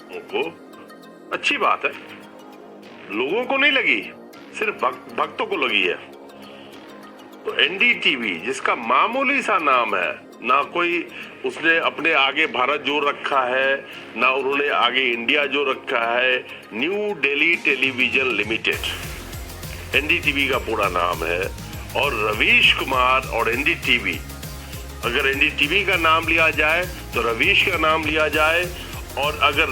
को अच्छी बात है, लोगों को नहीं लगी, सिर्फ भक्तों को लगी है। तो एनडीटीवी जिसका मामूली सा नाम है, ना कोई उसने अपने आगे भारत जोड़ रखा है, ना उन्होंने आगे इंडिया जोड़ रखा है, new Delhi television limited NDTV का पूरा नाम है। और रवीश कुमार और एनडीटीवी, अगर एनडीटीवी का नाम लिया जाए तो रवीश का नाम लिया जाए, और अगर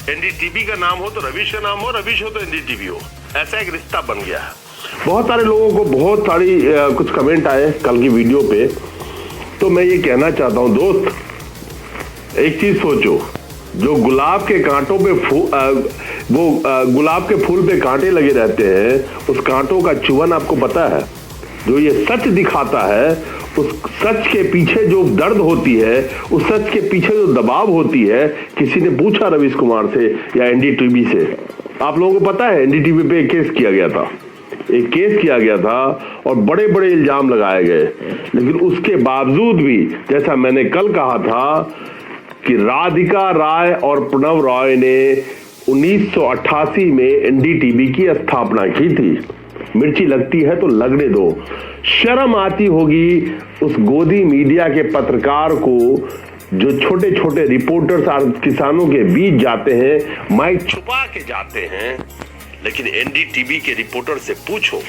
एनडीटीवी का नाम हो तो रवीश का नाम हो, रवीश हो तो एनडीटीवी हो, ऐसा एक रिश्ता बन गया है। बहुत सारे लोगों को बहुत सारी कुछ कमेंट आए कल की वीडियो पे, तो मैं ये कहना चाहता हूं दोस्त, एक चीज सोचो, जो गुलाब के कांटों पे गुलाब के फूल पे कांटे लगे रहते हैं, उस कांटों का चुभन आपको पता है? जो ये सच दिखाता है, उस सच के पीछे जो दर्द होती है, उस सच के पीछे जो दबाव होती है, किसी ने पूछा रवीश कुमार से या एनडीटीवी से? आप लोगों को पता है एनडीटीवी पे एक केस किया गया था और बड़े बड़े इल्जाम लगाए गए, लेकिन उसके बावजूद भी, जैसा मैंने कल कहा था कि राधिका राय और प्रणव रॉय ने 1988 में एनडीटीवी की स्थापना की थी। मिर्ची लगती है तो लगने दो। शर्म आती होगी उस गोदी मीडिया के पत्रकार को, जो छोटे छोटे रिपोर्टर्स और किसानों के बीच जाते हैं, माइक छुपा के जाते हैं। लेकिन एनडीटीवी के रिपोर्टर से पूछो,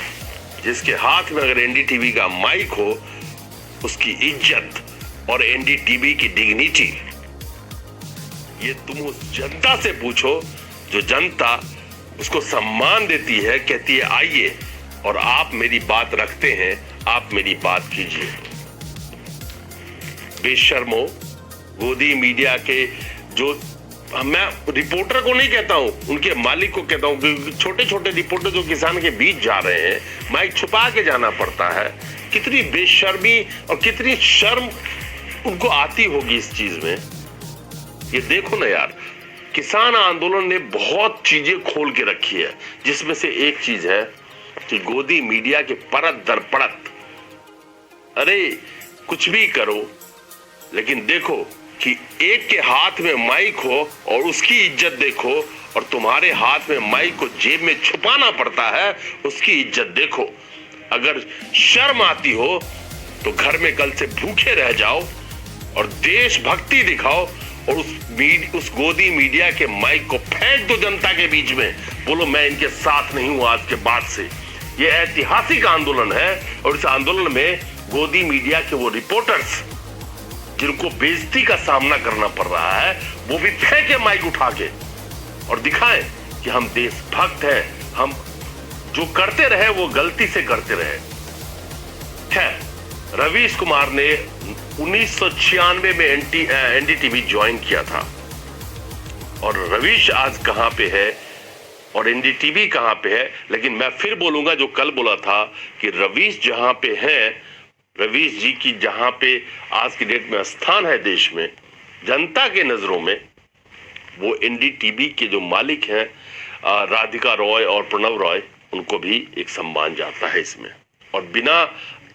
जिसके हाथ में अगर एनडीटीवी का माइक हो, उसकी इज्जत और एनडीटीवी की डिग्निटी, ये तुम उस जनता से पूछो, जो जनता उसको सम्मान देती है, कहती है आइए और आप मेरी बात रखते हैं, आप मेरी बात कीजिए। बेशर्मो, गोदी मीडिया के जो, मैं रिपोर्टर को नहीं कहता हूं, उनके मालिक को कहता हूं, क्योंकि छोटे छोटे रिपोर्टर जो किसान के बीच जा रहे हैं, माइक छुपा के जाना पड़ता है। कितनी बेशर्मी और कितनी शर्म उनको आती होगी इस चीज में। ये देखो ना यार, किसान आंदोलन ने बहुत चीजें खोल के रखी है, जिसमें से एक चीज है कि गोदी मीडिया के परत दर परत, अरे कुछ भी करो, लेकिन देखो कि एक के हाथ में माइक हो और उसकी इज्जत देखो, और तुम्हारे हाथ में माइक को जेब में छुपाना पड़ता है, उसकी इज्जत देखो। अगर शर्म आती हो तो घर में कल से भूखे रह जाओ और देशभक्ति दिखाओ, और उस गोदी मीडिया के माइक को फेंक दो जनता के बीच में, बोलो मैं इनके साथ नहीं हूं आज के बाद से। ये ऐतिहासिक आंदोलन है, और इस आंदोलन में गोदी मीडिया के वो रिपोर्टर्स जिनको बेइज्जती का सामना करना पड़ रहा है, वो भी फेंके माइक उठा के और दिखाएं कि हम देशभक्त हैं, हम जो करते रहे वो गलती से करते रहे। खैर, रवीश कुमार ने 1996 में एनडीटीवी ज्वाइन किया था, और रवीश आज कहां पे है और एनडीटीवी कहां पे है। लेकिन मैं फिर बोलूंगा जो कल बोला था कि रवीश जहां पे है, रवीश जी की जहां पे आज की डेट में स्थान है देश में, जनता के नजरों में, वो एनडीटीवी के जो मालिक हैं राधिका रॉय और प्रणव रॉय, उनको भी एक सम्मान जाता है इसमें। और बिना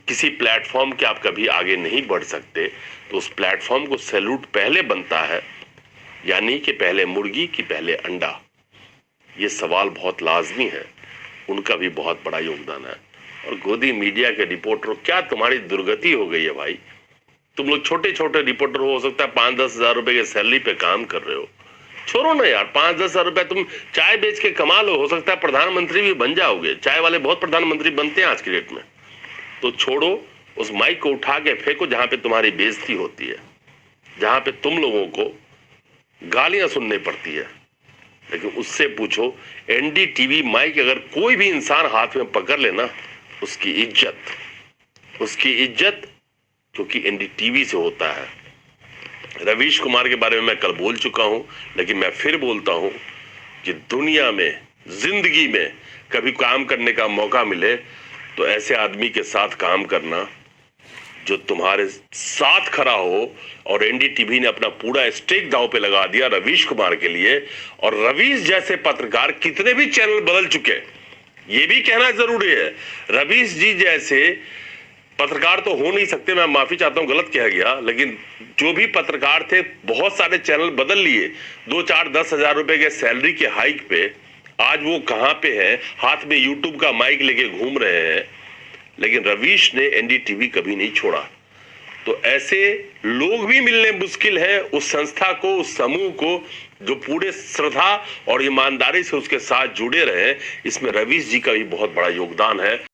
किसी प्लेटफॉर्म के आप कभी आगे नहीं बढ़ सकते, तो उस प्लेटफॉर्म को सैल्यूट पहले बनता है, यानी कि पहले मुर्गी कि पहले अंडा। ये सवाल बहुत लाजमी है, उनका भी बहुत बड़ा योगदान है। और गोदी मीडिया के रिपोर्टरों, क्या तुम्हारी दुर्गति हो गई है भाई? तुम लोग छोटे छोटे रिपोर्टर हो सकता है 5-10 हजार रुपए के सैलरी पे काम कर रहे हो, छोड़ो ना यार, 5-10 हजार रुपए तुम चाय बेच के कमा लो, हो सकता है प्रधानमंत्री भी बन जाओगे। चाय वाले बहुत प्रधानमंत्री बनते हैं आज की डेट में। तो छोड़ो, उस माइक को उठा के फेंको जहां पे तुम्हारी बेइज्जती होती है, जहां पे तुम लोगों को गालियां सुननी पड़ती है। लेकिन उससे पूछो, एनडीटीवी माइक अगर कोई भी इंसान हाथ में पकड़ लेना, उसकी इज्जत क्योंकि एनडीटीवी से होता है। रवीश कुमार के बारे में मैं कल बोल चुका हूं, लेकिन मैं फिर बोलता हूं कि दुनिया में, जिंदगी में कभी काम करने का मौका मिले तो ऐसे आदमी के साथ काम करना जो तुम्हारे साथ खड़ा हो। और एनडीटीवी ने अपना पूरा स्टेक दांव पे लगा दिया रवीश कुमार के लिए। और रवीश जैसे पत्रकार कितने भी चैनल बदल चुके, ये भी कहना जरूरी है, रवीश जी जैसे पत्रकार तो हो नहीं सकते, मैं माफी चाहता हूं, गलत कह गया, लेकिन जो भी पत्रकार थे बहुत सारे चैनल बदल लिए 2-4-10 हजार रुपए के सैलरी के हाइक पे। आज वो कहां पे है, हाथ में यूट्यूब का माइक लेके घूम रहे हैं, लेकिन रवीश ने एनडीटीवी कभी नहीं छोड़ा। तो ऐसे लोग भी मिलने मुश्किल है उस संस्था को, उस समूह को जो पूरे श्रद्धा और ईमानदारी से उसके साथ जुड़े रहे। इसमें रवीश जी का भी बहुत बड़ा योगदान है।